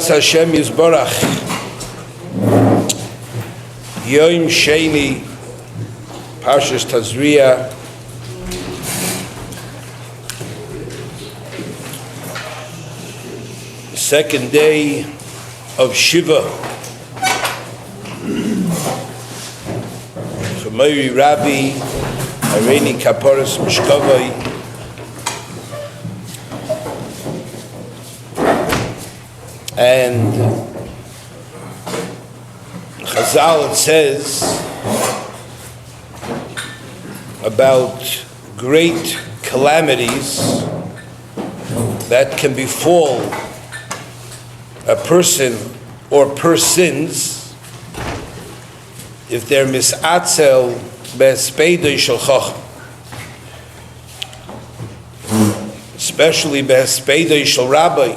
Hashem Yisborach Yom Sheni Parshas Tazria the second day of Shiva so Meiri Rabbi Areni Kaporis Mishkovai and Chazal, it says about great calamities that can befall a person or persons if they're misatzel be'hesped shel chacham, especially be'hesped shel rabbi.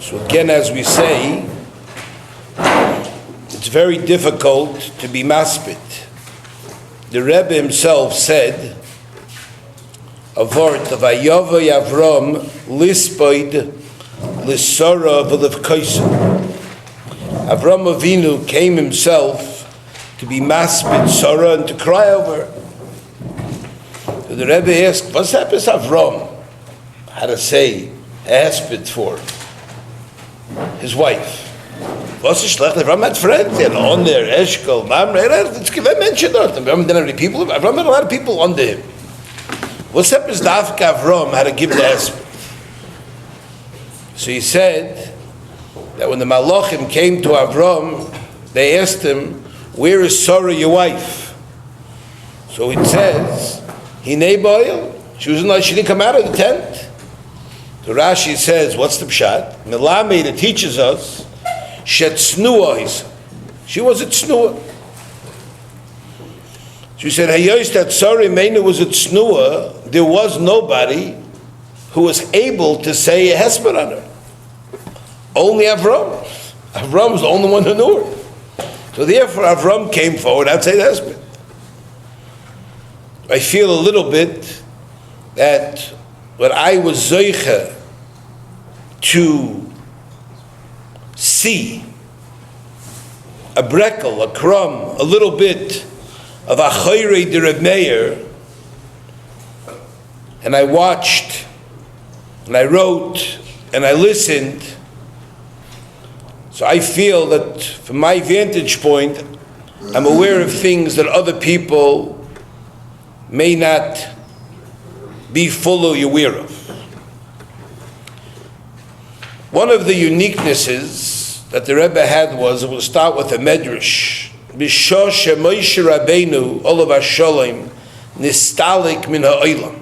So again, as we say, it's very difficult to be maspid. The Rebbe himself said, "Avort vayavay Avram lispoid lisara v'levkaisa." Avram Avinu came himself to be maspid Sarah and to cry over her. So the Rebbe asked, "What's happened to Avram? How to say Hesped for his wife? Was is schlecht? Avram had friends, and on there, Eshkol, Mamre, it's given mention dort. Avram didn't have any people. Avram had a lot of people under him. What's up is Dafka Avram had to give the Hesped?" So he said that when the Malachim came to Avram, they asked him, "Where is Sarah, your wife?" So it says, "Hinei boil." She didn't come out of the tent. So Rashi says, what's the pshat? Melamed, it teaches us, shetznuah. She was at tznuah. She said, Hayos that Sarah Meina was at tznuah, there was nobody who was able to say a hesped on her. Only Avram. Avram was the only one who knew her. So therefore Avram came forward and said hesped. I feel a little bit that when I was zoche to see a brekel, a crumb, a little bit of HaRav Meir, and I watched, and I wrote, and I listened, so I feel that from my vantage point, I'm aware of things that other people may not be fully aware of. One of the uniquenesses that the Rebbe had was, it will start with a medrash. B'shah sheMoshe Rabbeinu olav hasholem nistalik min ha'olam.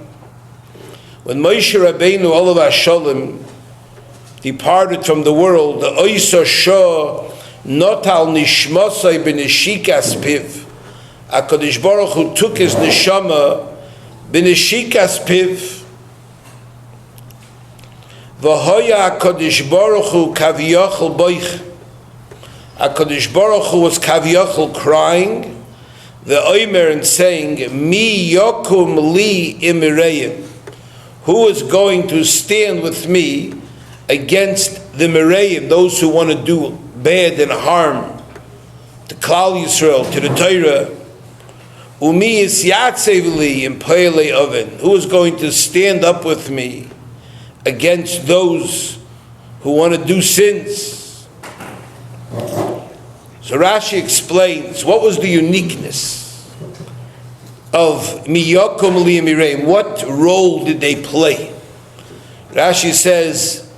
When Moshe Rabbeinu olav hasholem departed from the world, the oisa shah notal nishmosai b'neshikas piv. HaKadosh Baruch Hu took his neshama b'neshikas piv. V'hoya HaKadosh Baruch Hu kaviyachol boich. HaKadosh Baruch Hu was kaviyachol crying, the oimer, and saying, Mi yokum li imireim. Who is going to stand with me against the mireim, those who want to do bad and harm to Klal Yisrael, to the Torah? Umi is yatzevli in Poele Oven. Who is going to stand up with me against those who want to do sins? So Rashi explains what was the uniqueness of Miyakum Li Mireim. What role did they play? Rashi says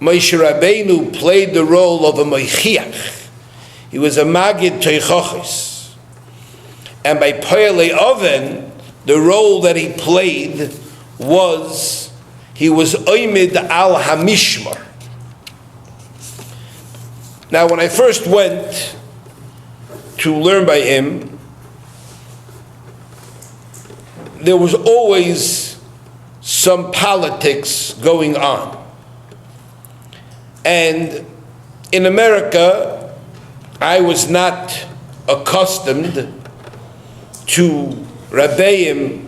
Moshe Rabbeinu played the role of a Meichiach. He was a Magid Teichachis. And by Poele Oven, the role that he played was, he was Oimid al Hamishmar. Now, when I first went to learn by him, there was always some politics going on. And in America, I was not accustomed to Rabbeim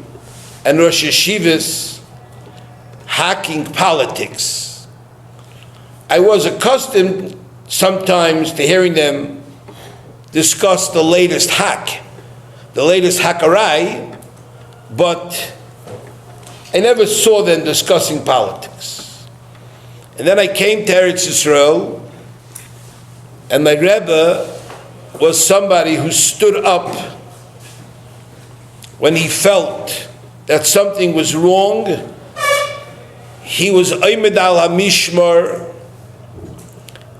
and Rosh Yeshivas hacking politics. I was accustomed sometimes to hearing them discuss the latest hakarai, but I never saw them discussing politics. And then I came to Eretz Yisrael, and my Rebbe was somebody who stood up when he felt that something was wrong. He was Oymed al HaMishmar,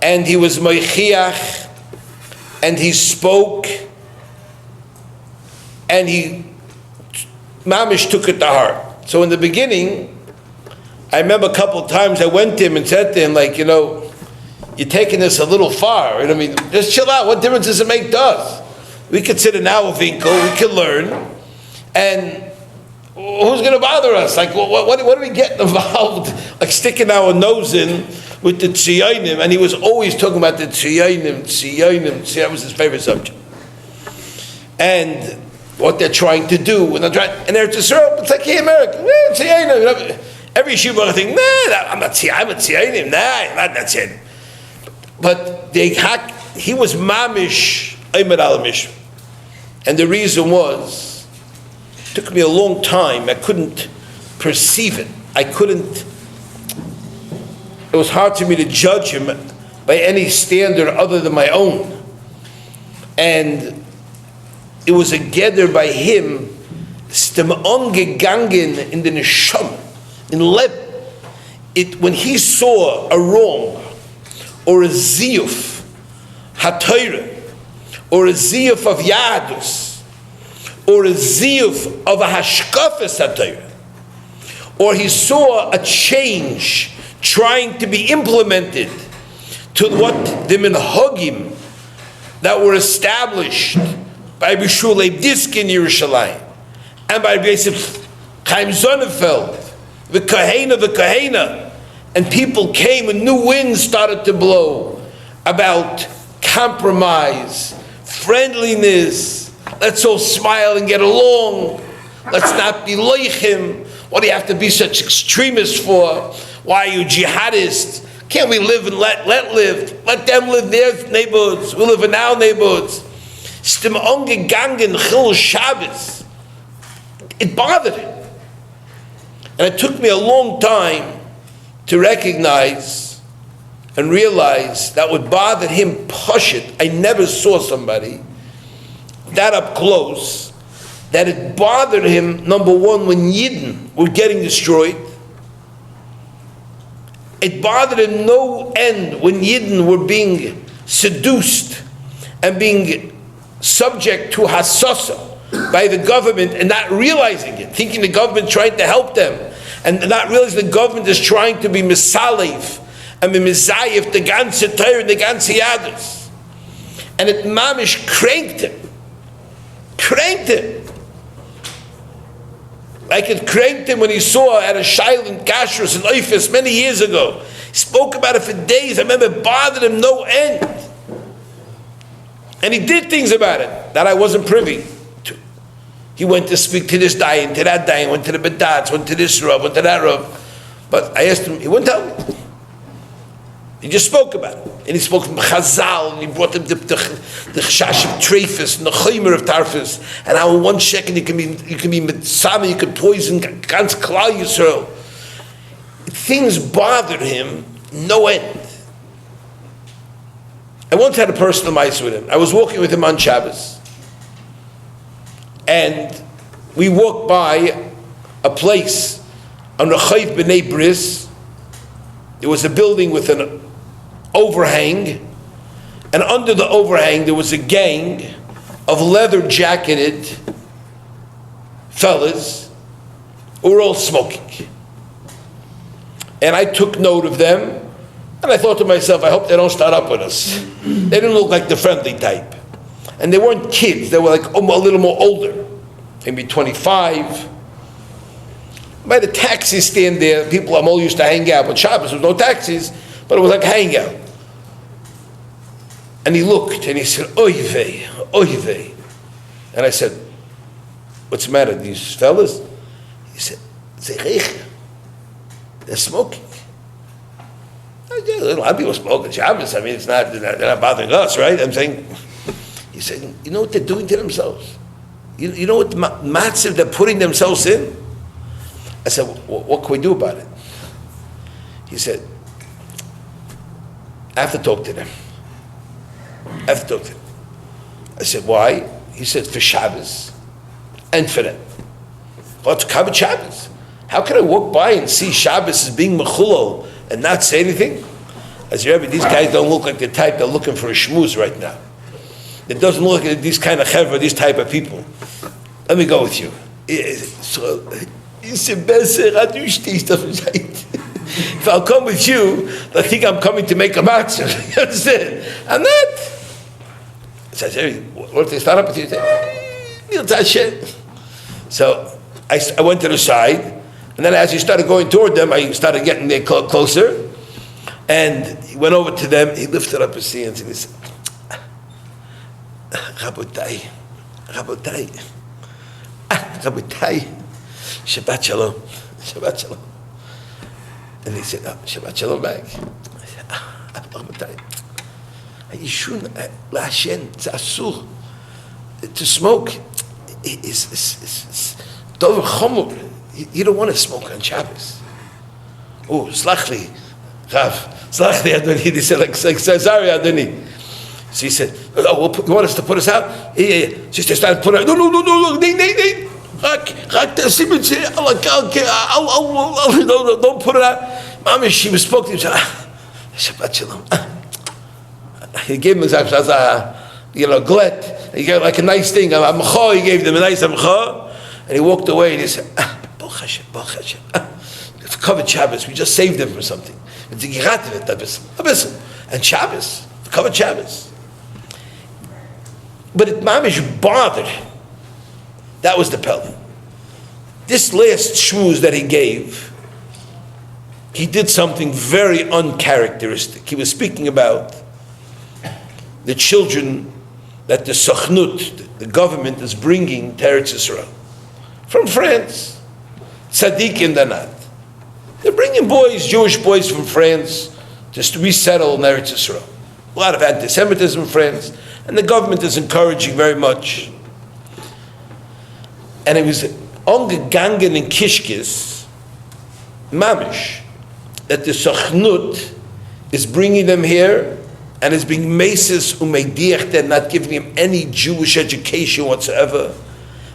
and he was Moichiach, and he spoke, and he mamish took it to heart. So in the beginning, I remember a couple of times I went to him and said to him, like, you know, you're taking this a little far. And I mean, just chill out. What difference does it make to us? We could sit in our Winkel, we could learn, and who's going to bother us? Like, what are we getting involved? Like sticking our nose in with the Tziyonim, and he was always talking about the Tziyonim. That was his favorite subject. And what they're trying to do, and they're trying, and Eretz Yisrael, it's like, hey, America, Tziyonim. Every Shiva thing, I'm a Tziyonim, I'm not Tziyonim. But he was mamish Oymed al HaMishmar. And the reason was, it took me a long time, I couldn't perceive it. It was hard for me to judge him by any standard other than my own. And it was a gather by him, stemon gegangen in the neshama, in leb. When he saw a wrong, or a ziyuf haTorah, or a ziyuf of Yadus, or a ziyuf of a hashkafas haTorah, or he saw a change trying to be implemented to what the minhagim that were established by Bishul Leib Disk in Yerushalayim and by Yosef Chaim Sonnenfeld, the Kahena, and people came and new winds started to blow about compromise, friendliness, let's all smile and get along, let's not be loichim. What do you have to be such extremists for? Why are you jihadists? Can't we live and let live? Let them live in their neighborhoods. We live in our neighborhoods. It bothered him. And it took me a long time to recognize and realize that what bothered him, Pashit, I never saw somebody that up close, that it bothered him, number one, when Yidden were getting destroyed. It bothered him no end when Yidden were being seduced and being subject to hasasa by the government and not realizing it, thinking the government trying to help them, and not realizing the government is trying to be misalev and be mizayif the ganze Torah and the ganze Yadus. And it mamish cranked him. Like it cranked him when he saw at a Shail in Kashrus in Oifis many years ago. He spoke about it for days. I remember it bothered him no end. And he did things about it that I wasn't privy to. He went to speak to this dayan, to that dayan, went to the Bedats, went to this Rav, went to that Rav. But I asked him, he wouldn't tell me. He just spoke about it. And he spoke from Chazal, and he brought him the Chash of Trefus, and the Chaymer of Tarfus, and how in 1 second you can be mitzama, you can poison ganz Klal Yisrael. Things bothered him no end. I once had a personal mice with him. I was walking with him on Shabbos, and we walked by a place on Rechav B'nai Bris. There was a building with an overhang, and under the overhang there was a gang of leather jacketed fellas who were all smoking. And I took note of them, and I thought to myself, I hope they don't start up with us. They didn't look like the friendly type. And they weren't kids, they were like a little more older, maybe 25. By the taxi stand there, people I'm all used to hang out, but Shabbos there was no taxis, but it was like hang out. And he looked and he said, oy vey. And I said, what's the matter, these fellas? He said, they're smoking. A lot of people smoke on Shabbos. I mean, they're not bothering us, right? I'm saying, he said, you know what they're doing to themselves? You know what matziv they're putting themselves in? I said, what can we do about it? He said, I have to talk to them. I said, why? He said, for Shabbos and for them. What's covered Shabbos? How can I walk by and see Shabbos as being mechulol and not say anything? I said, Rebbe, these guys don't look like the type that are looking for a shmooze right now. It doesn't look like these kind of chevra, these type of people. Let me go with you. So he said, if I'll come with you, they'll think I'm coming to make a matzah. You understand? I'm not. So I said, what if they start up with you? So I went to the side, and then as he started going toward them, I started getting there closer, and he went over to them, he lifted up his hands, and he said, Rabotai, Shabbat Shalom. And he said, Shabbat Shalom back. I said, Rabotai, Yishun la'ashen, it's asur. To smoke is dover chomor. You don't want to smoke on Shabbos. Oh, slachli, Rav, slachli, Adoni. He said, like sorry, Adoni. So he said, oh, you want us to put us out? Yeah. She started putting out, no, nee. Don't put it out. Mama, she spoke to him, Shabbat Shalom. He gave him a glet. He gave like a nice thing. He gave them a nice amcha, and he walked away and he said, Baruch Hashem. It's covered Shabbos. We just saved them from something. And Shabbos, covered Shabbos. But it mamish bothered him. That was the pellet. This last shmooze that he gave, he did something very uncharacteristic. He was speaking about the children that the Sochnut, the government, is bringing to Eretz Yisrael from France, tzaddikim they're not. They're bringing boys, Jewish boys from France, to resettle in Eretz Yisrael. A lot of anti-Semitism in France, and the government is encouraging very much. And it was ongegangen in Kishkis, mamish, that the Sochnut is bringing them here and is being mesis umeidiach, they're not giving him any Jewish education whatsoever,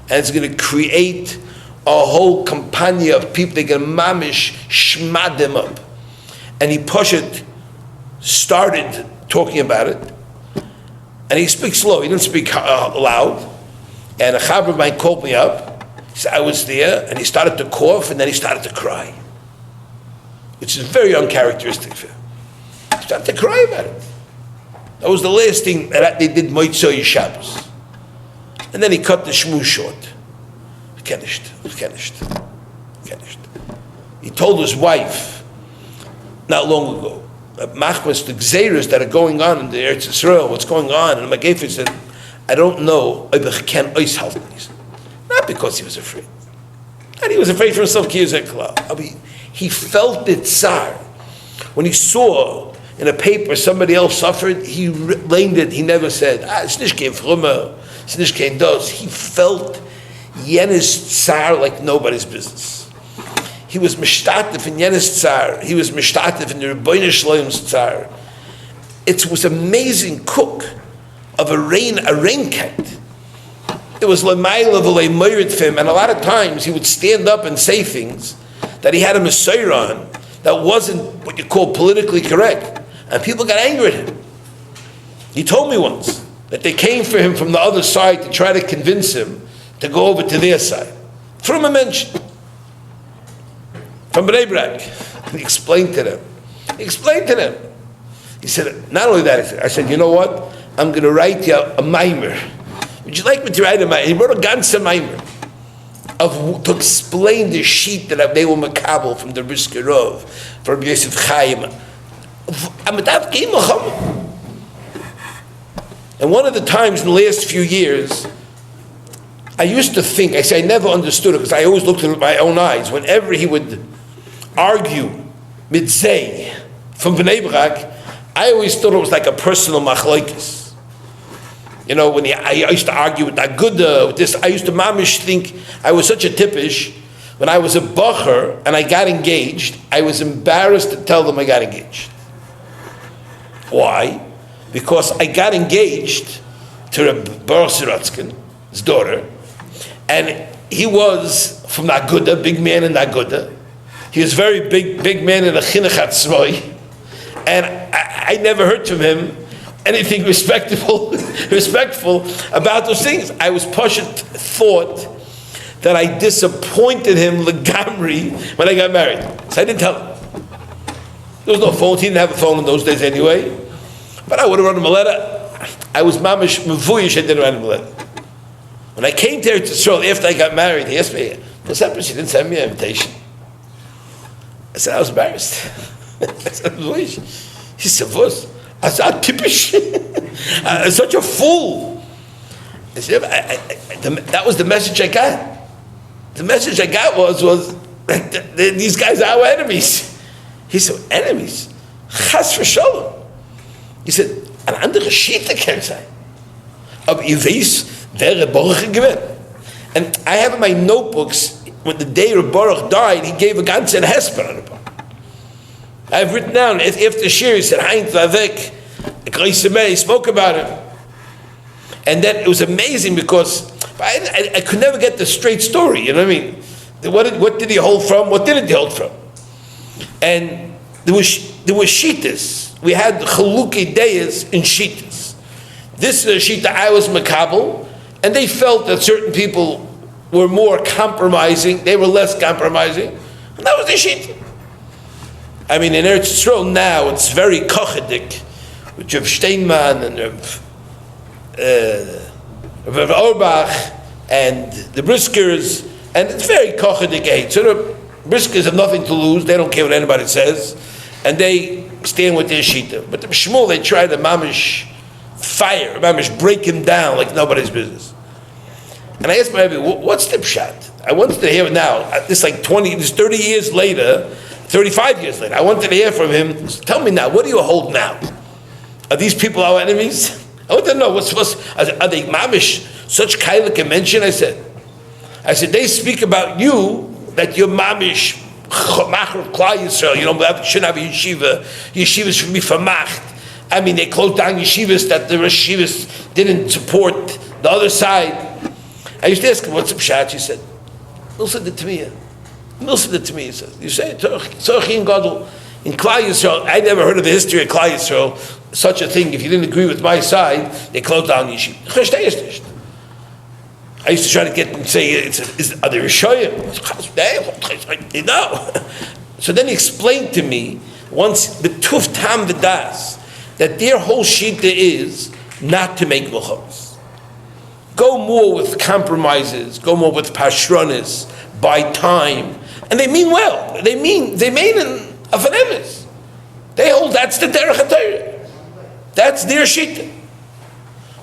and it's going to create a whole company of people. They're going to mamish shmad them up. And he started talking about it, and he speaks slow. He didn't speak loud. And a chaver of mine called me up. He said, I was there, and he started to cough, and then he started to cry, which is very uncharacteristic for him. He started to cry about it. That was the last thing that they did Moitzoy Shabbos. And then he cut the shmooze short. Finished. He told his wife not long ago, Machmas, the gzeiros that are going on in the Eretz Yisrael, what's going on, and Magefer said, I don't know, not because he was afraid. And he was afraid for himself, he felt it tsar. When he saw in a paper somebody else suffered, he blamed it. He never said, it's nicht kein Frummer, it's nicht kein dos. He felt Yenis tsar like nobody's business. He was mishtatif in Yenis tsar. He was mishtatif in the Rebbeinu Shloim's tsar. It was amazing cook of a rain cat. It was l'mayla v'le'moyrit fim, and a lot of times he would stand up and say things that he had a messiah on that wasn't what you call politically correct. And people got angry at him. He told me once that they came for him from the other side to try to convince him to go over to their side. From a mention. From Bnei Brak. And he explained to them. He said, not only that, I said, you know what? I'm going to write you a mimer. Would you like me to write a mimer? He wrote a ganze mimer to explain the sheet that they were makabel from the Brisker Rov, from Yosef Chaim. And one of the times in the last few years, I used to think, I never understood it because I always looked at it with my own eyes. Whenever he would argue mitzay, from Bnei Brak, I always thought it was like a personal machlokes. You know, when I used to argue with that Gudda, with this, I used to mamish think I was such a tippish. When I was a bacher and I got engaged, I was embarrassed to tell them I got engaged. Why? Because I got engaged to Reb Baruch Siratzkin, his daughter, and he was from Naguda, big man in Naguda. He was very big man in a chinuch atzmai, and I never heard from him anything respectful about those things. I was thought that I disappointed him legamri when I got married. So I didn't tell him. There was no phone. He didn't have a phone in those days anyway. But I would have written him a letter. I was mamish mevuyish. I didn't write him a letter. When I came to Israel after I got married, he asked me, "What's happened? She didn't send me an invitation." I said, I was embarrassed. I said, mevuyish. He said, "What?" I said, "I'm typish. I'm such a fool." I said, that was the message I got. The message I got was these guys are our enemies. He said, enemies? Chas v'sholom. He said, an andere Shita can say. Aber ihr weiß, wer Reb Baruch gewinnt. And I have in my notebooks, when the day Reb Baruch died, he gave a ganze Hesped on the book. I've written down, after Shir, he said, Hein Tlavek, he spoke about him. And then it was amazing because I could never get the straight story, you know what I mean? What did he hold from? What didn't he hold from? And there was shitas. We had chaluki deyas in shitas. This is a shita I was makabel, and they felt that certain people were more compromising, they were less compromising, and that was the shita. I mean, in Eretz Yisrael now, it's very kochedik, with Rav Steinman and Rav Auerbach and the Briskers, and it's very kochedik. So the Briskers have nothing to lose, they don't care what anybody says, and they stand with their shita. But the Shmuel, they try to mamish fire, mamish break him down like nobody's business. And I asked my Rebbe, what's the pshat? I wanted to hear it now. This 30 years later, 35 years later, I wanted to hear from him. Tell me now, what do you hold now? Are these people our enemies? I want to know, are they mamish, such kaila can mention? I said, they speak about you, that you're mamish, machar of Klal Yisrael, you know, shouldn't have a yeshiva, yeshivas should be vermacht. I mean, they closed down yeshivas that the yeshivas didn't support the other side. I used to ask him, what's the pshat? He said, Milsa de Tmiya. Milsa de Tmiya, he says. You say, Tzorchi and Gadol. In Klal Yisrael, I never heard of the history of Klal Yisrael, such a thing. If you didn't agree with my side, they closed down yeshiva. I used to try to get them to say, are they Rishoyim? No. So then he explained to me, once, the Tuf Tam V'das, that their whole shita is not to make milchos. Go more with compromises, go more with pashronis, buy time. And they mean well. They mean in afanemis. They hold that's the derech HaTorah. That's their shita.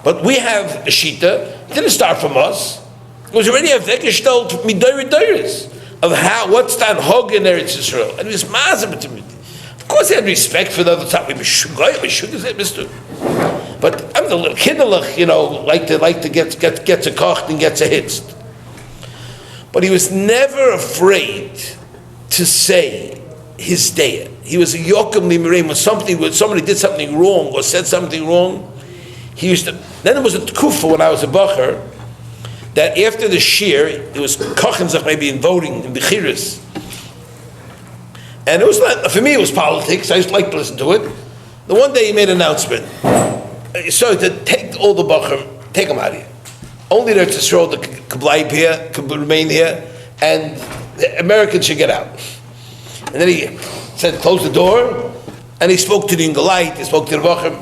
But we have a shita, it didn't start from us. It was already a vekeshtelt midayris of what's that hog in Eretz Yisrael. And it was mazim to me. Of course they had respect for the other side. We should mister. But I'm the little kinderlich, you know, like to get a kocht and gets a hitzt. But he was never afraid to say his day. He was a yokem limerim when somebody did something wrong or said something wrong. He used to. Then there was a tkufa when I was a bacher that after the shir, it was kochenzach maybe in voting in Tiferes. And it was not, for me it was politics. I used to like to listen to it. The one day he made an announcement. So to take all the bacher, take them out of here. Only there to throw the kablaib here, could remain here, and the Americans should get out. And then he said, close the door, and he spoke to the Ingalite, he spoke to the bacher.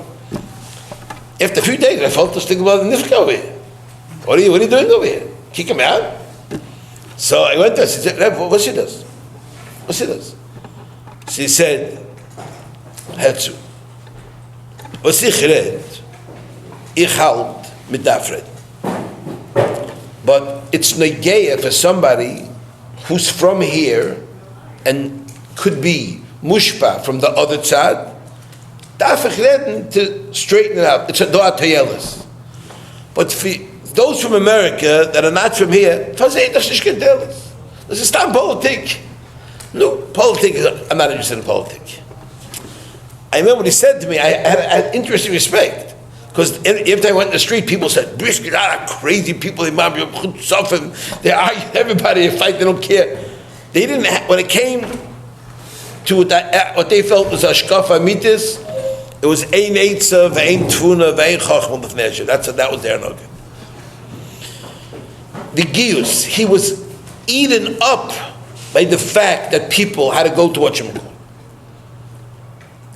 After a few days, I felt this thing about the nifka over here. What are you doing over here? Kick him out? So I went there, she said, Reb, what she does? What she does? She said, Hetzu. Was ich red, ich halt mit dafred. But it's negeya for somebody who's from here and could be mushpa from the other tzad, darf ich reden to straighten it out. It's a doa teyelis. But for those from America that are not from here, das ist nicht teyelis. This is not politic. No, politics, I'm not interested in politics. I remember what he said to me, I had interesting respect. Because every time I went in the street, people said, "Brisket, crazy people, they argue, everybody they fight, they don't care." They didn't, when it came to what they felt was Ashkafa Mitis, it was Ein Eitza, Ve'ein Tfuna, Ve'ein Chachma B'fnesha. That was their noga. The Gius, he was eaten up by the fact that people had to go to Wachimukon.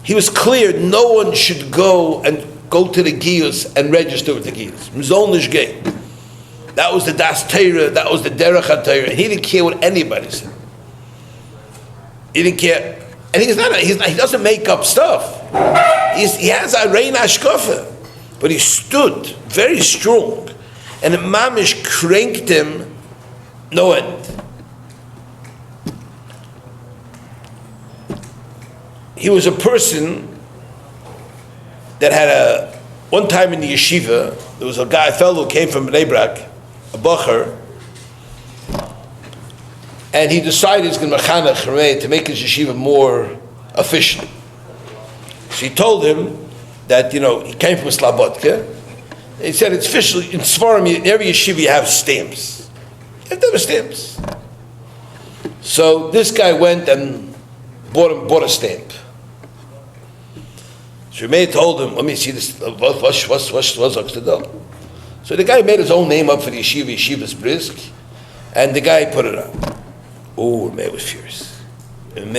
He was clear no one should go to the Gius and register with the Gius. Mzolnish gay. That was the Das Teira, that was the Derech HaTeira. He didn't care what anybody said. He didn't care. And he doesn't make up stuff. He has a rein hashkafa. But he stood very strong. And the mamish cranked him no end. He was a person that had one time in the yeshiva, there was a fellow who came from Bnei Brak, a bacher, and he decided he's going to mechanech to make his yeshiva more efficient. So he told him that, he came from Slabodka. He said it's official, in Svarim, in every yeshiva you have stamps. You have to have stamps. So this guy went and bought a stamp. So Meir told him, let me see this, so the guy made his own name up for the yeshiva's brisk, and the guy put it on. Oh, Meir was fierce. And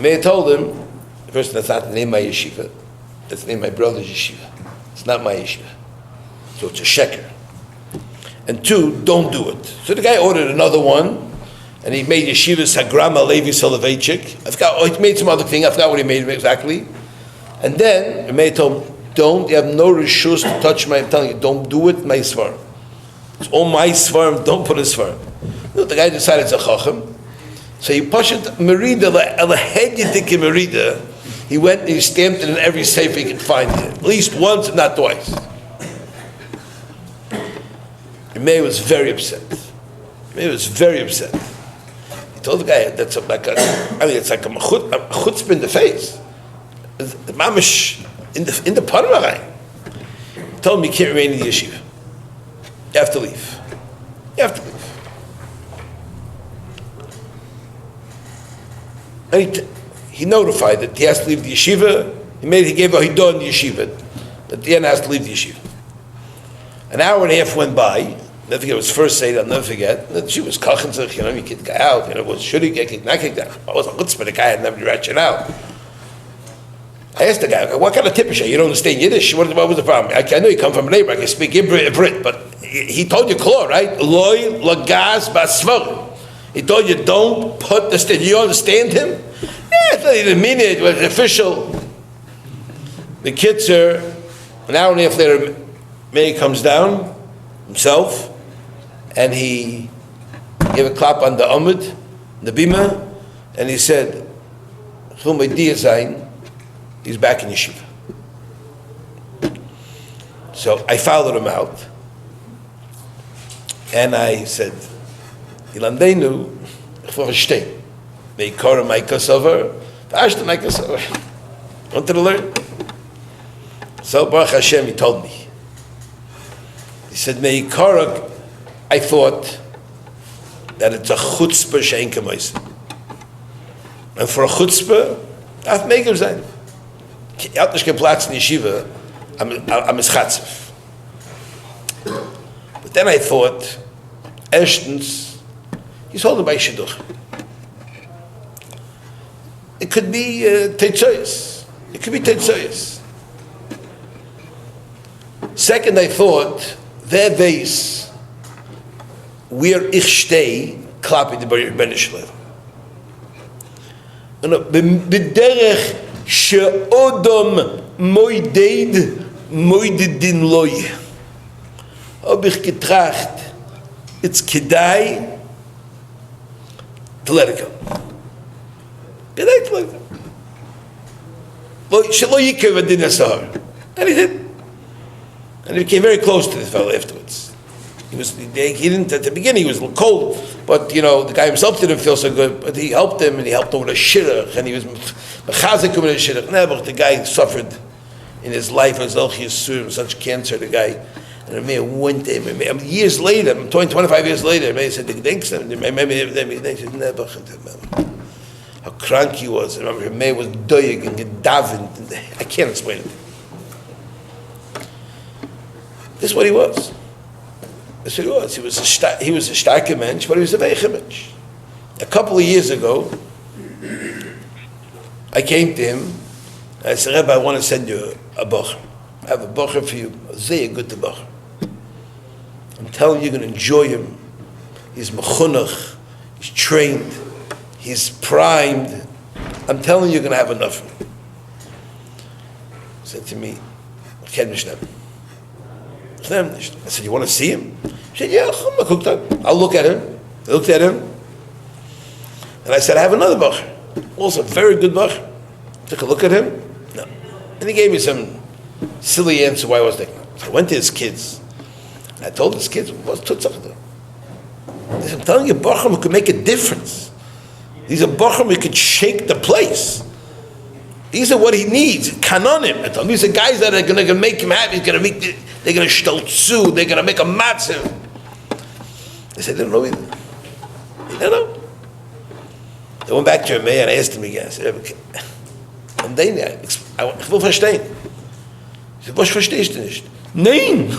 Meir told him, first, that's not the name of my yeshiva, that's the name of my brother's yeshiva. It's not my yeshiva. So it's a sheker. And two, don't do it. So the guy ordered another one, and he made yeshivas HaLevi Soloveitchik. He made some other thing, I forgot what he made exactly. And then, Meir told him, you have no reshus to touch I'm telling you, don't do it, my svarim. It's all my svarim, don't put a svarim. The guy decided it's a chacham. So he pushed Merida, Merida. He went and he stamped it in every safe he could find it. At least once, if not twice. Meir was very upset. He told the guy, it's like a chutzpah in the face. The mamish in the parvarai. He told him you can't remain in the yeshiva. You have to leave. And he notified that he has to leave the yeshiva. He gave a hidah in the yeshiva. That the end has to leave the yeshiva. An hour and a half went by. Never forget, it was first Seder, I'll never forget. She was kachin, you kicked the guy out. Should he get kicked, not kicked out? I was a chutzpah, the guy had never ratchet out. I asked the guy, what kind of tip is you? You don't understand Yiddish? What was the problem? I know you come from Bnei Brak, you speak Brit, but he told you klor, right? Loy lagas basvar. He told you don't put the stick. You understand him? Yeah, he didn't mean it. It was official. The kitzer, an hour and a half later, Meir comes down himself, and he gave a clap on the Amud, the Bima, and he said, he's back in yeshiva. So I followed him out, and I said, Ilandeinu, ich verstehe. Meikora Maikasover, Ashta Maikasover. Wanted to learn. So Baruch Hashem, he told me. He said, Meikora, I thought that it's a chutzpah she'en kemois. And for a chutzpah, I have to make him sein. Ich hatte nicht geplatzt in yeshiva, I'm a schatzef. But then I thought, erstens, he's holding by shidduch. It could be teitzoyes. Second, I thought, their base, where ich stay, klap in the Ben Shlev. And b'derech she'odom moided din loy. Hab ich getracht, it's kedai to let it go. And he did. And he became very close to this fellow afterwards. He didn't, at the beginning he was a little cold, but the guy himself didn't feel so good, but he helped him, and he helped him with a shidduch, and he was mechazik with a shidduch. Never, the guy suffered in his life as such cancer, the guy. And the mayor went to him, years later, 25 years later, the mayor said, how crank he was. I remember the mayor was doyeg and gedavened. I can't explain it. This is what he was. That's what he was. He was a starker mensch, but he was a weiche mensch. A couple of years ago, I came to him. I said, Rebbe, I want to send you a bocher. I have a bocher for you. A very good bocher. I'm telling you, you're going to enjoy him. He's mechunach. He's trained. He's primed. I'm telling you, you're going to have enough. He said to me, I said, you want to see him? He said, yeah, I'll look at him. I looked at him. And I said, I have another bacher. Also a very good bacher. Took a look at him. No. And he gave me some silly answer why I was taking him. So I went to his kids. And I told his kids, what's tutzach? I'm telling you, bacher could make a difference. These are bacher who could shake the place. These are what he needs. Kanonim. These are guys that are going to make him happy. They're going to shtoltzu. They're going to make a matzah. They said, they don't know either. They don't know. They went back to him and I asked him again. I said, ich will verstehen. He said, was verstehst du nicht? Nein.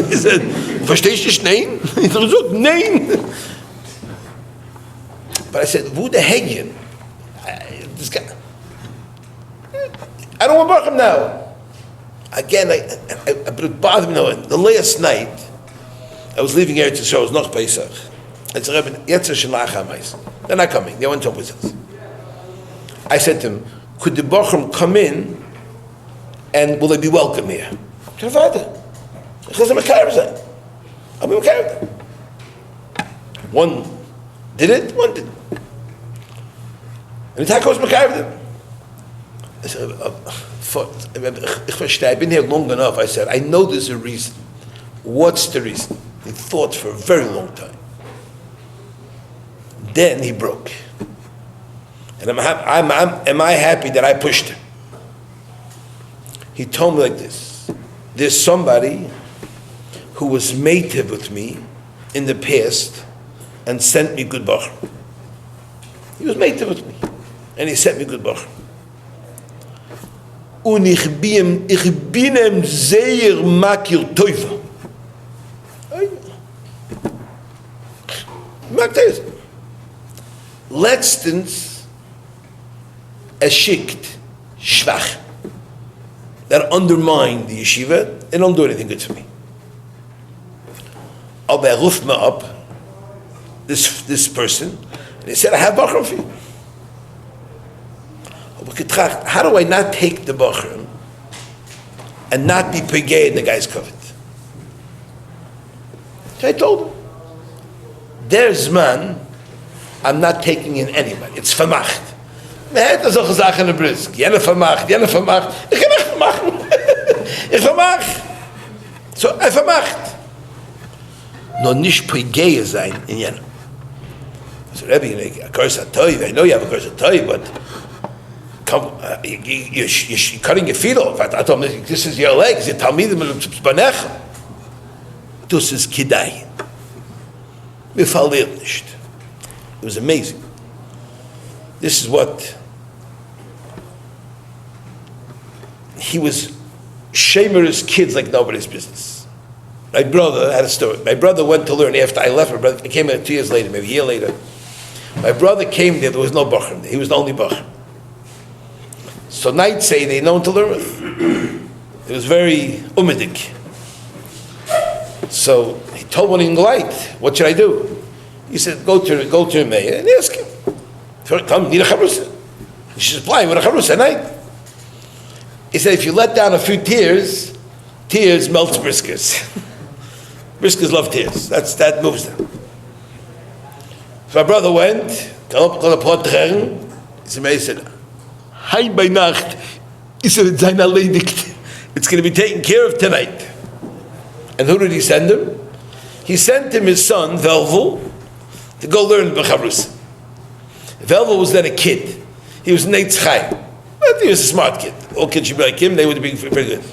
He said, verstehst du nicht? Nein. He said, nein. But I said, wo der Hegel? This guy. I don't want to him now. Again, but it bothered me now. The last night, I was leaving Eretz Yisrael, it was noch Pesach. I said, Rebbe, jetzt ist Shalach HaMeis. They're not coming. They want to talk with us. I said to him, could the Bochum come in and will they be welcome here? I said, Father, I'll be Mekayr. One did it, one didn't. And the Taka was Mekayr. I said, I've been here long enough. I said, I know there's a reason. What's the reason? He thought for a very long time. Then he broke. And am I happy that I pushed him? He told me like this. There's somebody who was mated with me in the past and sent me good bachar. He was mated with me. And he sent me good bachar. Und ich bin ihm sehr makir teufer. Letztens schickt schwach that undermined the yeshiva and don't do anything good to me. Aber ruft me up, this person, and he said, I have bachar for you. How do I not take the bachar and not be pegay in the guy's covet? So I told him, there's man, I'm not taking in anybody. It's vermacht. Man hat solche Sachen in der Brisk. Jene vermacht. Ich kann nicht vermachen. Ich vermach. So, vermacht. Nur nicht pegay sein in jene. So, Rebbe, a curse at toiv. I know you have a curse at toiv, but you're cutting your feet off. I told him, this is your legs. You tell me them banecha. Das ist Kidai. Wir verlieren nicht. It was amazing. This is what he was shaming his kids like nobody's business. My brother had a story. My brother went to learn after I left. My brother came 2 years later, maybe a year later. My brother came there was no bachar there. He was the only bachar. So nights say they know to learn with. It was very umedik. So he told one in light, what should I do? He said, go to the mayor and ask him. Come, need a charusa. She's applying with a charusa at night. He said, if you let down a few tears melts briskers. Briskers love tears. That moves them. So my brother went, called the pot. He said, Hai bei Nacht, He said, it's going to be taken care of tonight. And who did he send him? He sent him his son, Velvel, to go learn B'chavrus. Velvel was then a kid. He was Neitz Chaim. But he was a smart kid. All kids should be like him, they would be pretty good.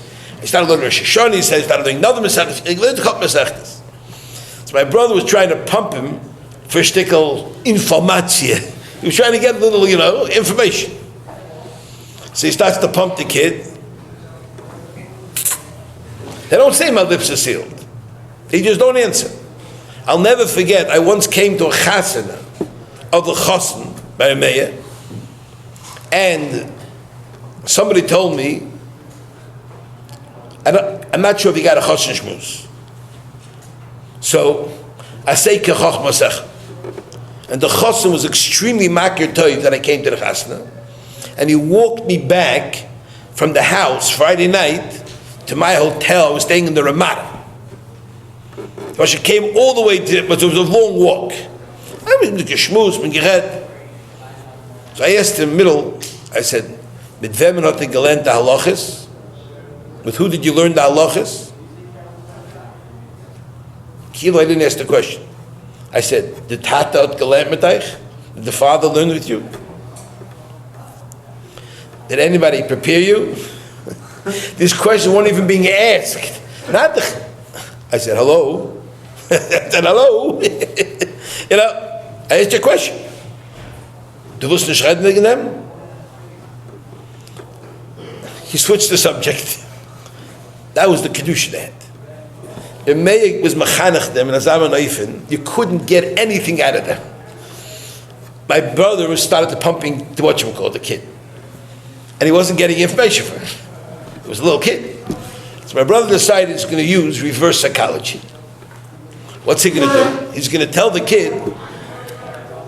He started learning Rosh Hashanah, he started doing another Masechtas. He learned a couple Masechtas. So my brother was trying to pump him for shtickle informatia. He was trying to get a little, information. So he starts to pump the kid. They don't say my lips are sealed. They just don't answer. I'll never forget, I once came to a chasana of the chassan by a mayor, and somebody told me, I'm not sure if he got a chassan shmuz. So, I say kechach masech. And the chassan was extremely makir toiv that I came to the chasana. And he walked me back from the house Friday night to my hotel. I was staying in the Ramada. So she came all the way to, but it was a long walk. I was in the geschmuz, so I asked him in the middle, I said, mit wem hat gelernt the halachas? With who did you learn the halachas? Kilo, I didn't ask the question. I said, did Tata hat gelernt mit euch? Did the father learn with you? Did anybody prepare you? This question wasn't even being asked. I said, hello. I said, hello. I asked you a question. Du willst nicht reden wegen dem? He switched the subject. That was the kedusha they had. The Meir was machanech them, and Azam and Oifen, you couldn't get anything out of them. My brother was started to pumping to the kid. And he wasn't getting information from him. He was a little kid. So my brother decided he's going to use reverse psychology. What's he going to do? He's going to tell the kid,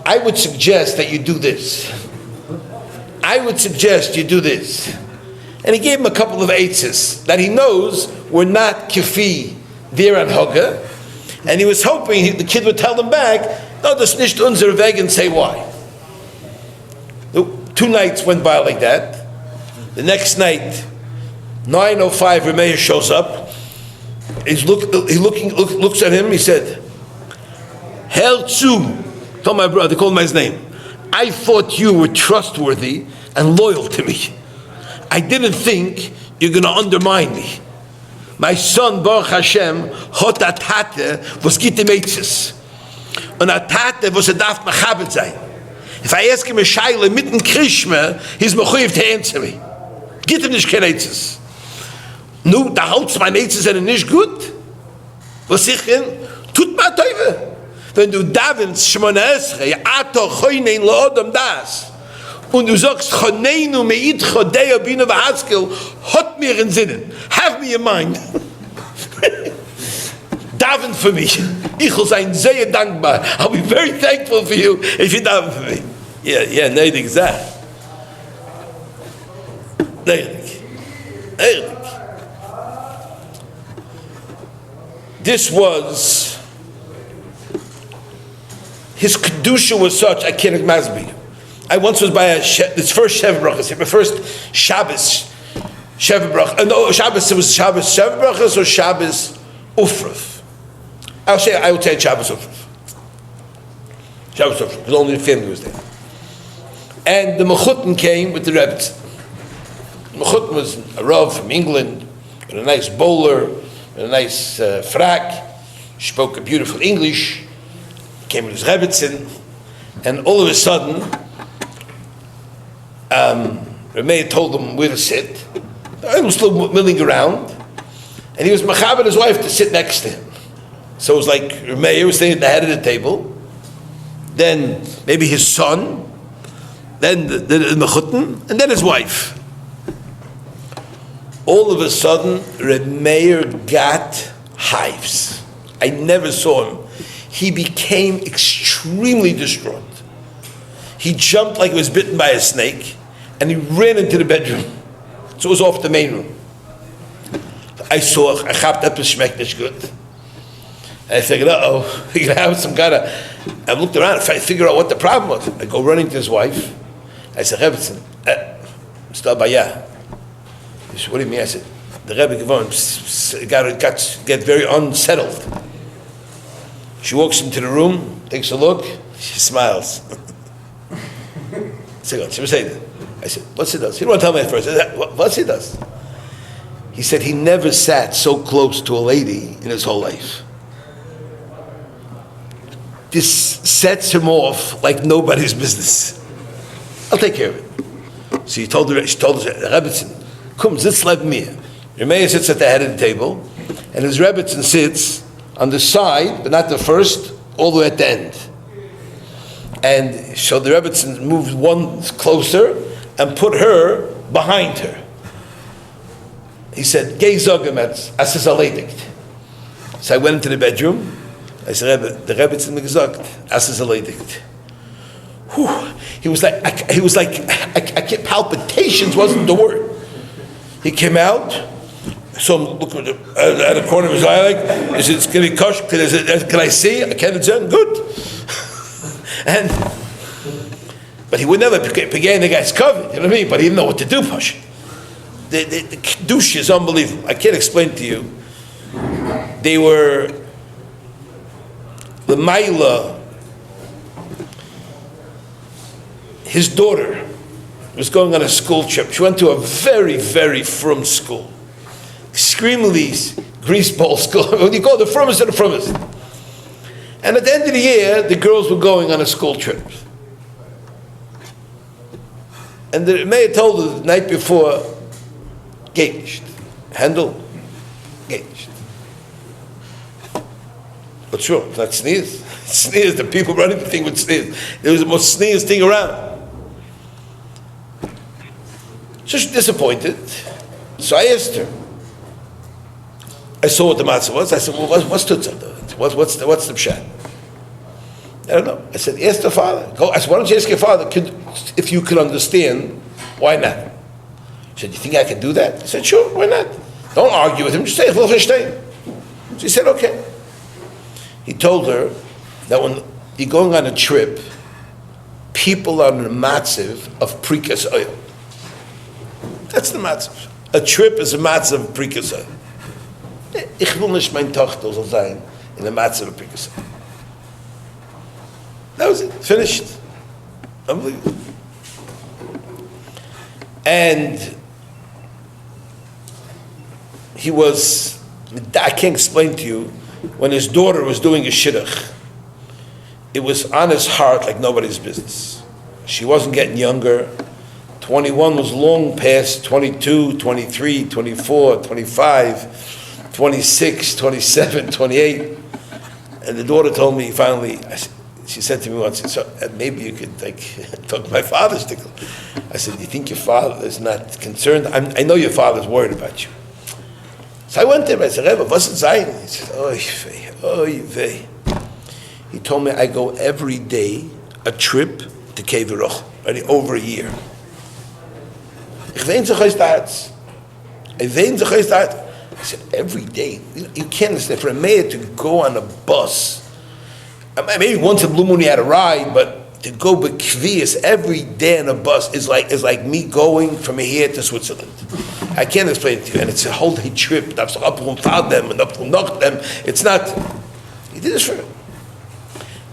I would suggest that you do this. I would suggest you do this. And he gave him a couple of eitzes that he knows were not kifi there on Hoga. And he was hoping the kid would tell them back, no, das nicht unser Weg, and say why. 2 nights went by like that. The next night, 9:05, HaRav Meir shows up. He looks at him. He said, "Hell zu," told my brother, called him by his name. I thought you were trustworthy and loyal to me. I didn't think you're going to undermine me. My son, Baruch Hashem, hot a tate was gitte meitzes. Und a tate was darf machabed sein. If I ask him a shaila mitten krishma, he's mechuyev to answer me. Git him nicht kein eitzes. Nu, da halt's mein eitzes sind nicht gut. Was ich hin? Tut ma teuve. Wenn du davenst, Shemona Esrei, ato choynein loodam das, und du sagst, choneinu meitcho deo bino v'haskel, hot mir in Sinnen. Have me in mind. Daven for me. Ich will sein sehr dankbar. I'll be very thankful for you if you daven for me. Yeah, nee, exact. Nee. This was, his kedusha was such, I can't imagine. I once was by this first Sheva Brachas, my first Shabbos Sheva Brachas. No, Shabbos, it was Shabbos Sheva Brachas or Shabbos Ufrav. I would say Shabbos Ufrav. Shabbos Ufrav, because only the family was there. And the Mechutin came with the Rebbe. Mechutin was a Rav from England, with a nice bowler, with a nice frack, spoke a beautiful English, came with his Rebbetzin, and all of a sudden, HaRav Meir told him where to sit. He was still milling around, and he was machabed his wife to sit next to him. So it was like HaRav Meir was sitting at the head of the table, then maybe his son, then the mechutin, and then his wife. All of a sudden, HaRav Meir got hives. I never saw him. He became extremely distraught. He jumped like he was bitten by a snake, and he ran into the bedroom. So it was off the main room. I saw, I chapped up his schmeck nicht good. And I figured, we're going to have some kind of, I looked around, I figured out what the problem was. I go running to his wife. I said, Rebbetzin, Mr. Abaya, He said, what do you mean? I said, the Rebbe get very unsettled. She walks into the room, takes a look, she smiles. I said, what's he does? He didn't want to tell me at first. I said, what's he does? He said he never sat so close to a lady in his whole life. This sets him off like nobody's business. I'll take care of it. So she told her, Rebbetzin, come, sitz neben mir. Your Meir sits at the head of the table, and his Rebbetzin sits on the side, but not the first, all the way at the end. And so the Rebbetzin moved one closer and put her behind her. He said, Gei zogem as is erledigt. So I went into the bedroom. I said, Rebbe, the Rebbetzin gesagt, as is erledigt. He was like, palpitations wasn't the word. He came out, so I'm looking at the corner of his eye, like, is it going to be kosher? Can I see? I can't see. Good. But he would never begin the guy's covered, you know what I mean? But he didn't know what to do, Pasha. The Kiddush is unbelievable. I can't explain to you. They were the Maila. His daughter was going on a school trip. She went to a very, very frum school. Extremely greaseball school. What do you call it? The frummest of the frummest. And at the end of the year, the girls were going on a school trip. And the mayor told her the night before, engaged. Handle, engaged. What's wrong? It's not sneeze. Sneeze, the people running the thing would sneeze. It was the most sneeze thing around. So she's disappointed. So I asked her. I saw what the matzah was. I said, well, what's TATZAL? What's the pshat? I don't know. I said, ask the father. I said, why don't you ask your father if you can understand, why not? She said, you think I can do that? I said, sure, why not? Don't argue with him, just say, she said, okay. He told her that when you're going on a trip, people are in the matziv of prikas oil. That's the matziv. A trip is a matziv of prikas oil. Ich will nicht mein Tochter soll sein in the matziv of prikas oil. That was it. Finished. Unbelievable. And he was, I can't explain to you, when his daughter was doing a shidduch, it was on his heart like nobody's business. She wasn't getting younger. 21 was long past 22, 23, 24, 25, 26, 27, 28. And the daughter told me finally, she said to me once, so maybe you could talk to my father's tickle. I said, you think your father is not concerned? I know your father's worried about you. So I went there, I said, Rebbe, what's it saying? He said, oy vey. He told me I go every day a trip to Keviroch, already over a year. I said, every day? You can't understand. For a mayor to go on a bus, maybe once in Blue Moon he had a ride, but to go bekvias every day on a bus is like me going from here to Switzerland. I can't explain it to you. And it's a whole day trip. Up them and up them. It's not. He did this for him.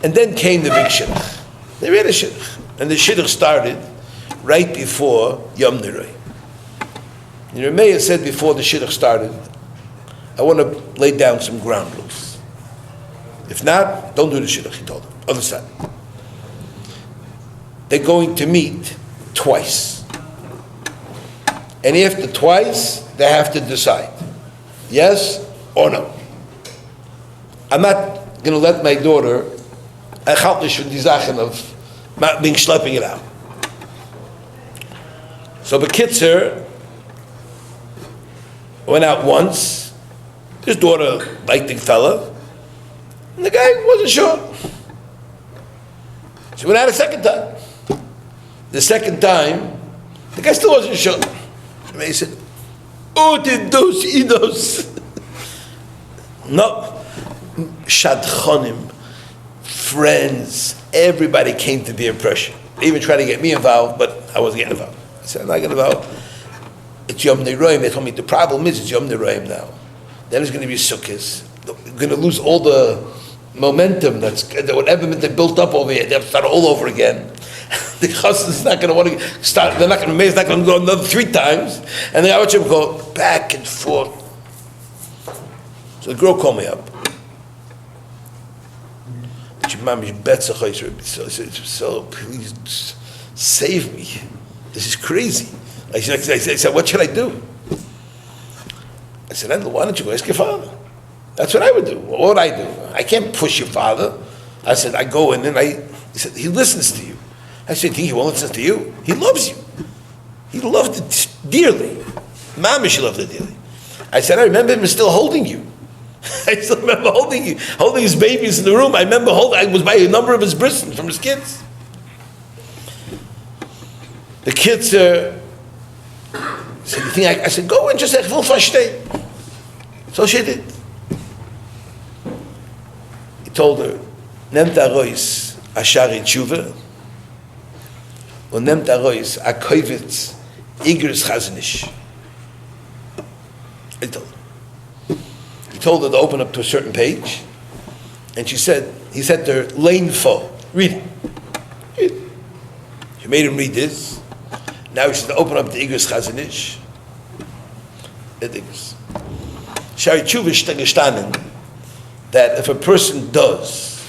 And then came the big shidduch. They read a shidduch. And the shidduch started right before Yom Nirei. And the mayor said before the shidduch started, I want to lay down some ground rules. If not, don't do the shidduch, he told them. Other side. They're going to meet twice. And after twice, they have to decide. Yes or no. I'm not going to let my daughter of being schlepping it out. So Bekitzer went out once. His daughter liked the fella. And the guy wasn't sure. She went out a second time. The second time, the guy still wasn't sure. And he said, dos idos. No. Shadchonim, friends, everybody came to the impression. They even tried to get me involved, but I wasn't getting involved. I said, I'm not getting involved. it's Yom Neroim. They told me the problem is it's Yom Neroim now. Then it's going to be Sukkot. We're going to lose all the momentum that whatever they built up over here. They have to start all over again. The chassid is not going to want to start. They're not going to. Meir's not going to go another 3 times, and the Avigdor go back and forth. So the girl called me up. So please save me. This is crazy. I said, what should I do? I said, why don't you go ask your father? That's what I would do. What would I do? I can't push your father. I said, I go in and he said, he listens to you. I said, he won't listen to you. He loves you. He loved it dearly. Mamish loved it dearly. I said, I remember him still holding you. I still remember holding his babies in the room. I remember I was by a number of his brists from his kids. The kids said, you think I said, go and just say, will verstehen. So she did. He told her, nehmt arois ashari tshuva, und nehmt arois a koivitz igris chazanish. He told her. He told her to open up to a certain page, and he said to her, Lane fo, read it. Read it. She made him read this. Now he said to open up the igris chazanish. Shari tshuva ist gestanden that if a person does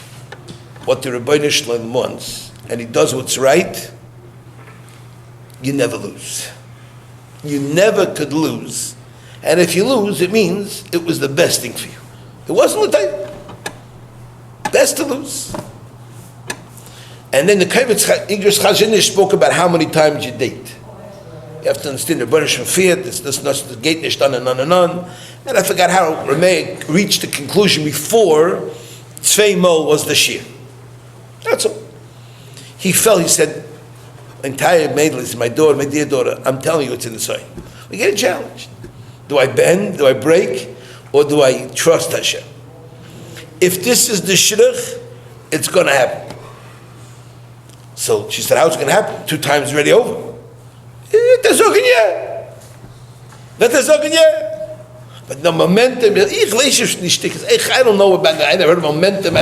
what the Rebbeinu Shalom wants, and he does what's right, you never lose. You never could lose. And if you lose, it means it was the best thing for you. It wasn't the time. Best to lose. And then the Kavitz Igros Chazinish spoke about how many times you date. You have to understand the Rebbeinu Shalom feared, the gate nish done and on. And I forgot how HaRav Meir reached the conclusion before Tzvei Mo was the Shir. That's all. He said, entire Maidlis, my daughter, my dear daughter, I'm telling you it's in the sign. We get challenged. Do I bend, do I break, or do I trust Hashem? If this is the shidduch, it's going to happen. So she said, how's it going to happen? 2 times already over. But the momentum, I don't know about that. I never heard of momentum.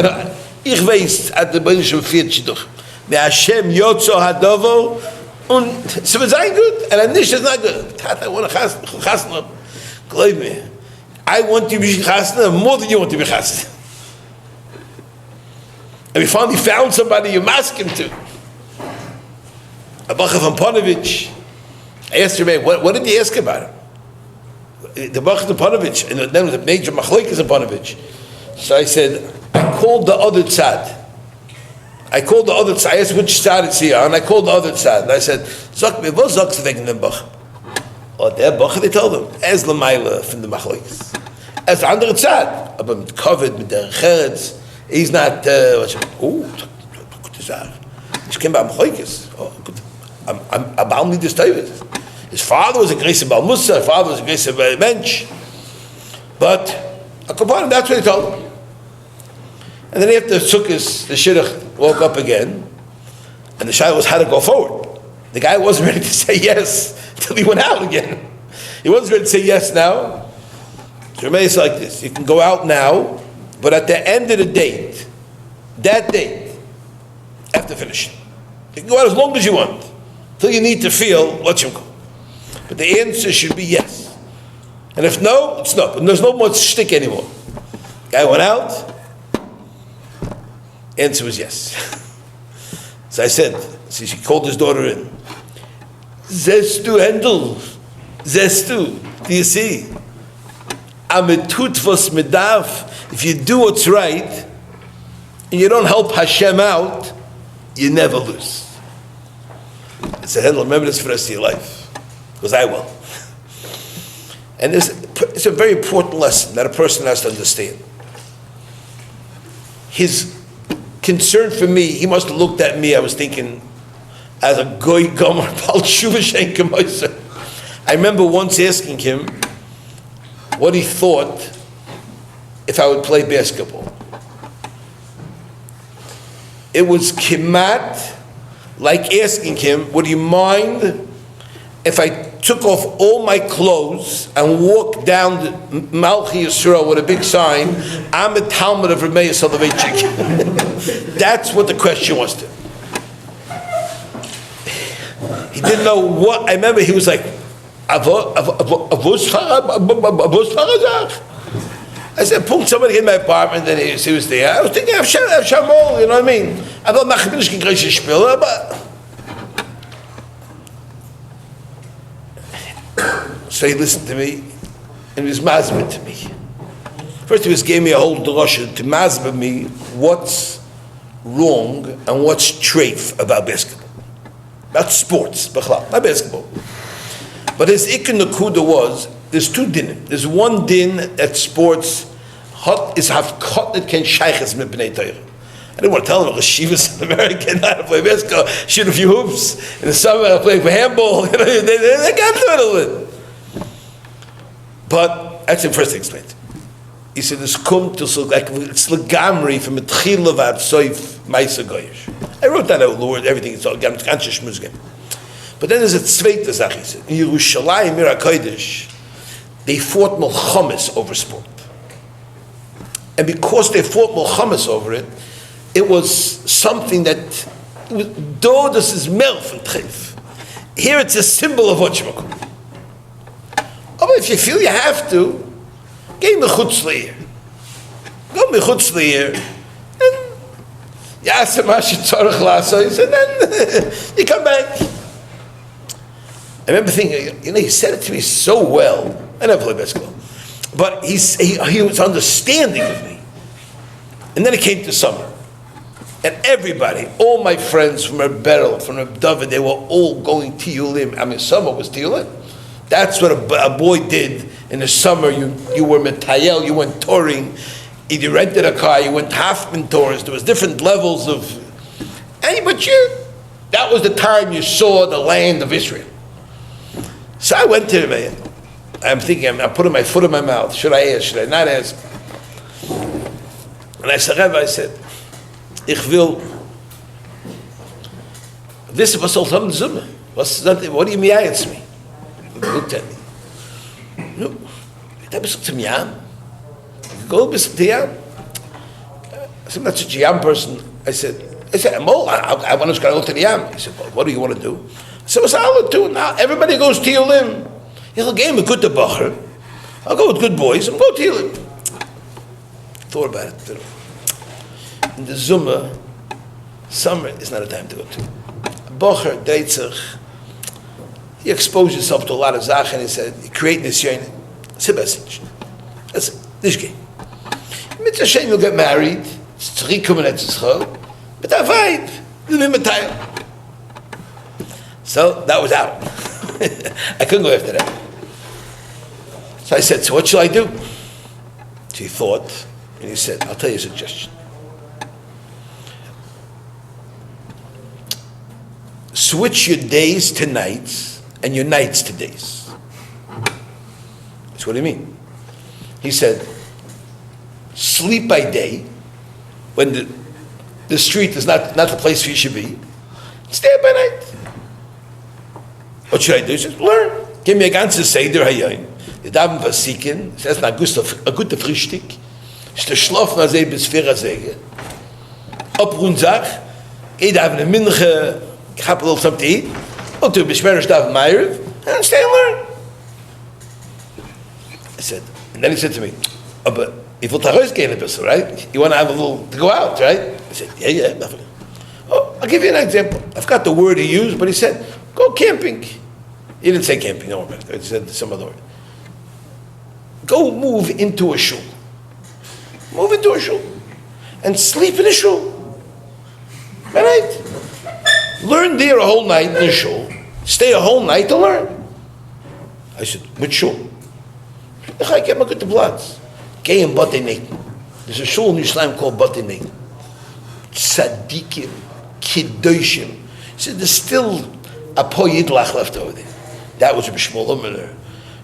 Ich weiß, at the Beinishim viert shidduch. The Hashem yotzo hadovo, and so it's not good, and Anish is not good. Tata, I want to chasna. Believe me, I want to be chasna more than you want to be chasna. And we finally found somebody you ask him to. Abacha from Ponovich. I asked her, what did he ask about him? The Bacha from Ponovich, and then was a major machlokes in Ponovich. So I said, I called the other tzad. I asked which tzad it's here, and I called the other tzad. And I said, Zok me, what Zok's wegen dem Bacha? Oh, der Bacha, they told him, Ez l'mayla from the machlokes. As the andere tzad, aber mit Covid, mit der Cheretz, he's not, gute Sache. Ich kenne bei machlokes. Oh, gut. I'm about me this time. His father was a great Baal Musa, his father was a great Mensch. But, that's what he told him. And then after Sukkot, the shidduch woke up again, and the shayla was how to go forward. The guy wasn't ready to say yes until he went out again. He wasn't ready to say yes now. So it's like this: you can go out now, but at the end of the date, that date, after finishing, you can go out as long as you want, until you need to feel what you go. But the answer should be yes. And if no, it's no. And there's no more shtick anymore. Guy went out. Answer was yes. So I said, she called his daughter in. Zestu Hendel, Zestu, do you see? Ametut was medav. If you do what's right, and you don't help Hashem out, you never lose. I said, Hendel, remember this for the rest of your life. Because I will. And it's a very important lesson that a person has to understand. His concern for me, he must have looked at me, I was thinking, as a goy gomer, bal shuva shein kemoser. I remember once asking him what he thought if I would play basketball. It was kimat, like asking him, would you mind if I took off all my clothes and walked down the Malchi Yisrael with a big sign, I'm a Talmud of HaRav Meir Soloveitchik. That's what the question was to him. He didn't know what, I remember he was like, I said, Punkt, somebody in my apartment, and he was there. I was thinking, I'm Shamol, you know what I mean? I thought, nach bin ich kein griechischer Spieler, but... So he listened to me, and he was mazbid to me. First he gave me a whole drosha to mazbid me what's wrong and what's treif about basketball. About sports, not basketball. But his ikon nakuda was, there's two dinim. There's one din at sports, is hafkot ken shayches mit bnei Torah. I didn't want to tell him about Shiva's in America, how to play basketball, shoot a few hoops. In the summer, I play for handball. You know, they got to it a little bit. But that's the first thing explained. He said, "This come to so like it's legamri from a tchila v'ad soif ma'isa goyish." I wrote that out, Lord. Everything is all ganze shmuzgim. But then there's a zweite Sache. He said, in Yerushalayim, Mir HaKodesh, they fought milchamas over sport, and because they fought milchamas over it, it was something that, though this is melf and tref, here it's a symbol of what you call. Oh, if you feel you have to, go mechutz le'ir. Go mechutz le'ir, and yaseh ma shetzorach la'asos, and then you come back. I remember thinking, you know, he said it to me so well. I never played basketball, but he was understanding of me. And then it came to summer. And everybody, all my friends from Reb Beryl, from Reb David, they were all going tiyulim. I mean, summer was tiyulim. That's what a boy did in the summer. You were metayel, you went touring, you rented a car, you went half-man tours. There was different levels of... that was the time you saw the land of Israel. So I went to him. I'm thinking, I'm putting my foot in my mouth. Should I ask? Should I not ask? And I said, Rebbe, I said, ich will, this was all from Zuma. What do you mean against me? He looked at me. No, da bist du zum Yam. Go bist du Yam. I said, I'm not such a Yam person. I said, Mo, I want to look to the Yam. He said, well, what do you want to do? I said, what's all do? Now everybody goes to Yulim. He'll game a good bacher. I'll go with good boys and go to Yulim. Thought about it. In the Zuma, summer is not a time to go to. Bocher, Deitzach, you expose yourself to a lot of zach, and he said, you create nisyon. It's the message. That's it. This game. Mitzvah Shem, you'll get married. It's tzrikum and etzchol. But that vibe, you'll be metayel. So that was out. I couldn't go after that. So I said, so what shall I do? So he thought, and he said, I'll tell you a suggestion. Switch your days to nights and your nights to days. That's what he mean. He said, sleep by day when the street is not the place you should be. Stay up by night. What should I do? He said, learn. Give me a ganze Seder hayoim. You daven vasiken. Es ist a gute Frühstück. Ist schlafen als bis 4 Säge. Abruhen Sach. Geh daven in Minche. Have a little something to eat. Go to HaRav Meir and stay and learn. I said, and then he said to me, oh, but if you'll gain a bit, right? You want to have a little to go out, right? I said, yeah, definitely. Oh, I'll give you an example. I forgot the word he used, but he said, go camping. He didn't say camping, don't worry about it. He said some other word. Go move into a shul. Move into a shul. And sleep in a shul. Right? Learn there a whole night in the shul. Stay a whole night to learn. I said, which shul? I get my good bloods. Gay and Batenik. There's a shul in Islam called Batenik. Tzadikim, Kiddushim. He said, there's still a po yidlach left over there. That was Rabbi Shmuel Omer,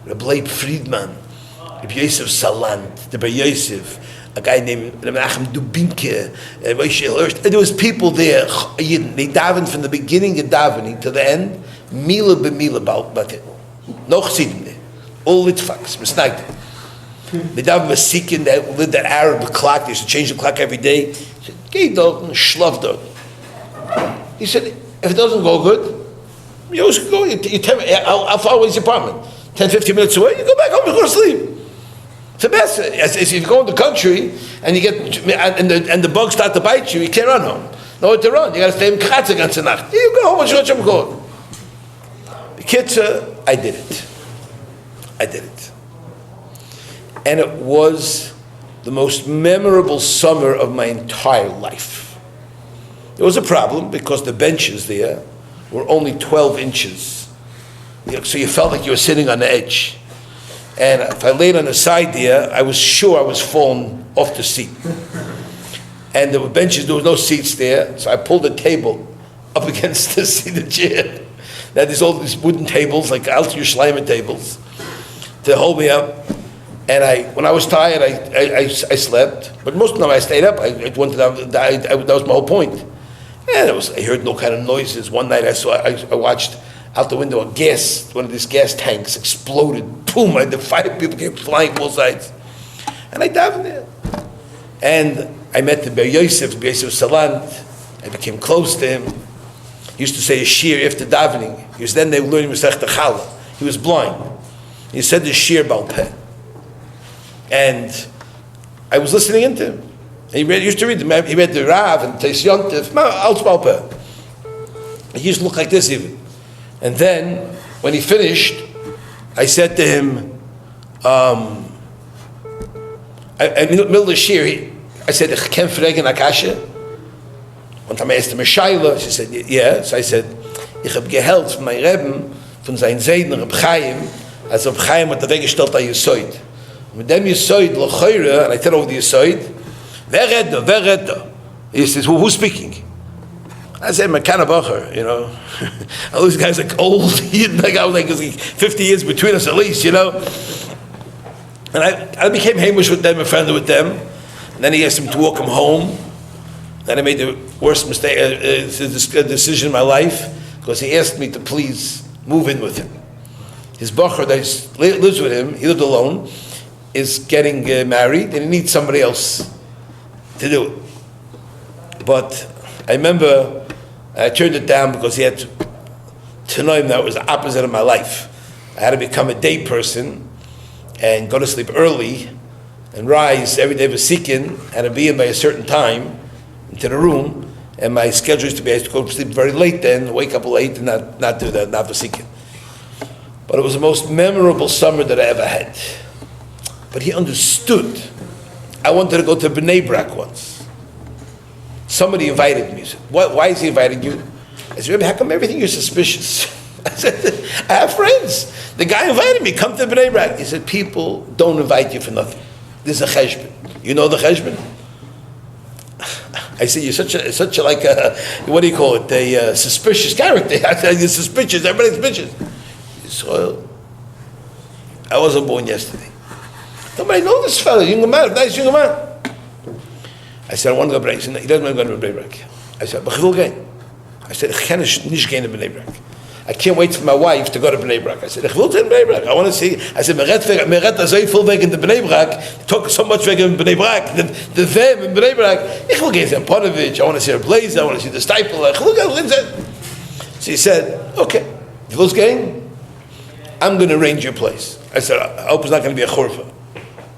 Rabbi Leib Friedman, Rabbi Yosef Salant, Rabbi Yosef, a guy named Rabbi Achim Dubinke, there was people there, they davened from the beginning of davening to the end, mila b'mila about it. No chassidim there. All Litvaks, misnagdim. They daven Masikin, they lived that Arab clock, they used to change the clock every day. He said, geh dort and schlaf dort. He said, if it doesn't go good, you always go, how far away is your apartment? 10, 15 minutes away, you go back home, you go to sleep. It's the best. As if you go in the country and you get and the bugs start to bite you, you can't run home. Nowhere to run. You got to stay in Kratz against the nacht. You go home, what's your going? The kids, I did it. And it was the most memorable summer of my entire life. There was a problem because the benches there were only 12 inches. So you felt like you were sitting on the edge. And if I laid on the side there, I was sure I was falling off the seat. And there were benches, there was no seats there, so I pulled the table up against the seat, the chair. There's all these wooden tables, like Alt Yerushalayim tables, to hold me up. And when I was tired, I slept. But most of the time I stayed up. I went to that was my whole point. And I heard no kind of noises. One night I watched out the window one of these gas tanks exploded. Boom! The fire people came flying both sides. And I davened there. And I met the Ber Yosef Salant. I became close to him. He used to say a shir after davening. He was then they were learning Masech Chala. He was blind. He said the shir Baal Peh. And I was listening into him. And he used to read them. He read the Rav and Teis Yontif, Alt Baal Peh. He used to look like this even. And then, when he finished, I said to him, in the middle of the shir, I said, "Ich ken fragen Akasha." One time I asked him a Shaila. She said, "Yeah." So I said, "Ich hab gehelt von meinem Rebben, von seinen Seiden, Reb Chaim, als Reb Chaim hat weggestellt an Yesoid. Mit dem Yesoid, L'choire," and I tell over the Yesoid, wer redt da? He says, who's speaking? I said, Mekana Bacher, All these guys are old. I was like 50 years between us at least, And I became Hamish with them, a friend with them. And then he asked him to walk him home. Then I made the worst mistake, decision in my life, because he asked me to please move in with him. His Bacher that lives with him, he lived alone, is getting married, and he needs somebody else to do it. But I remember I turned it down because he had to know him that was the opposite of my life. I had to become a day person and go to sleep early and rise every day v'sikin, had to be in by a certain time into the room, and my schedule used to be I used to go to sleep very late then, wake up late and not do that, not v'sikin. But it was the most memorable summer that I ever had. But he understood. I wanted to go to Bnei Brak once. Somebody invited me. He said, why is he inviting you? I said, Rebbe, how come everything you're suspicious? I said, I have friends. The guy invited me, come to Bnei Brak. He said, people don't invite you for nothing. This is a cheshbon. You know the cheshbon? I said, you're such a like a, what do you call it? A suspicious character. I said, you're suspicious. Everybody's suspicious. He said, well, I wasn't born yesterday. Nobody knows this fellow, young man, nice young man. I said, I want to go to Bnei Brak. He said, he doesn't want to go to Bnei Brak. I said, but I will go. I said, I can't go to Bnei Brak. I can't wait for my wife to go to Bnei Brak. I said, I will go to Bnei Brak. I want to see. I said, Meret so full weg in the Bnei Brak, talk so much weg in Bnei Brak, the them in Bnei Brak. I will go to Ponovich. I want to see her blaze. I want to see the stipel. I will go. So he said, okay, you will go. I'm going to arrange your place. I said, I hope it's not going to be a churfa.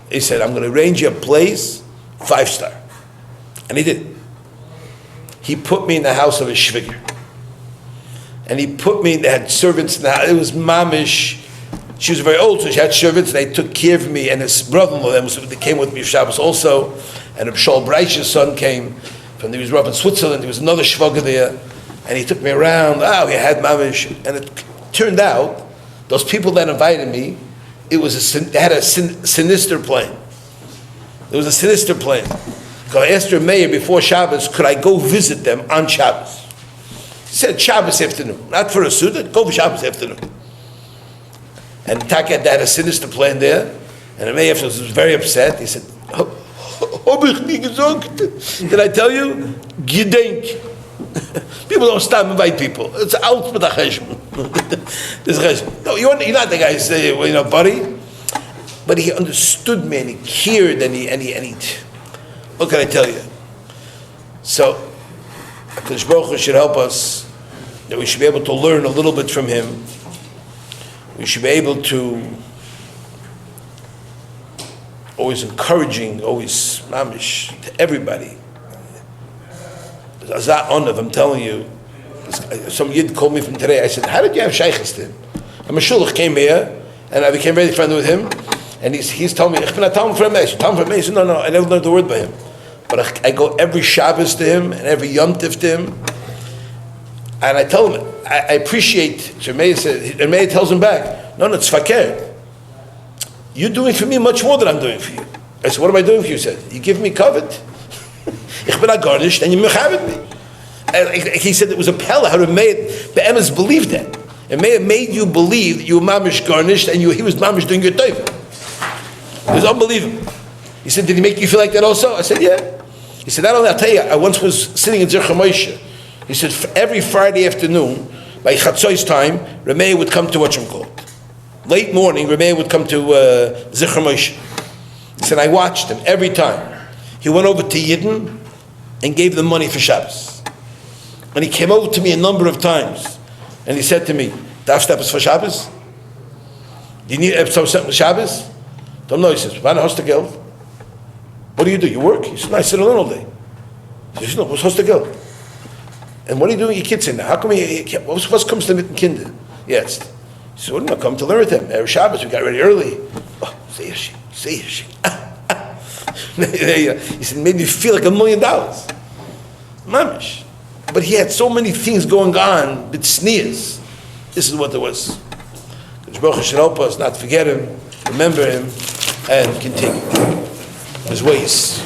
He said, I'm going to arrange your place 5-star. And he did. He put me in the house of a shviger. And they had servants in the house. It was mamish. She was very old, so she had servants, and they took care of me. And his brother-in-law, they came with me for Shabbos also. And Shol Breish's son came from, he was up in Switzerland. There was another shvager there. And he took me around. We had mamish. And it turned out, those people that invited me, they had a sinister plan. There was a sinister plan. Because I asked HaRav Meir before Shabbos, could I go visit them on Shabbos? He said, Shabbos afternoon. Not for a suda, go for Shabbos afternoon. And Taka had a sinister plan there. And HaRav Meir was very upset. He said, Did I tell you? Gedenk. People don't stop and invite people. It's out with the cheshbon. There's cheshbon. No, you're not the guy who say, buddy. But he understood me and he cared and he. What can I tell you? So, HaKadosh Baruch Hu should help us that we should be able to learn a little bit from him. We should be able to always encouraging, always mamish to everybody. Azat onav, I'm telling you. Some yid called me from today. I said, "How did you have shaykhs to him?" A mashulach came here, and I became very friendly with him. And he's telling me, "Ich bin a Talmud from Meir." Talmud from Meir. He said, "No, I never learned the word by him." But I go every Shabbos to him and every Yom Tiv to him, and I tell him I appreciate. So Meir said, and Meir tells him back, "No, it's fakir. You're doing for me much more than I'm doing for you." I said, "What am I doing for you?" He said, "You give me covet. Ich bin garnished, and you mechabed me." And he said it was a pella how to make the emes believed that. It may have made you believe that you were mamish garnished and he was mamish doing your taiva. It was unbelievable. He said, "Did he make you feel like that also?" I said, "Yeah." He said, "Not only, I'll tell you, I once was sitting in Zoche Moshe." He said, every Friday afternoon, by Chatzois time, Rameh would come to late morning, Rameh would come to Zoche Moshe. He said, I watched him every time. He went over to Yidden and gave them money for Shabbos. And he came over to me a number of times. And he said to me, "Darf steppers for Shabbos? Do you need something for Shabbos?" Don't know. He says, "Wann hast du Geld? What do? You work?" He said, "No, I sit alone all day." He says, "No, was hast du Geld? And what are you doing with your kids in there? How come what comes to mit den Kinder? Yes." He said, "Well, no, come to learn with them. Every Shabbos, we got ready early." Oh, say she. He said, it made me feel like $1 million. Mamish. But he had so many things going on, but sneers. This is what there was. HaKadosh Baruch Hu should help us not forget him, remember him, and continue his ways.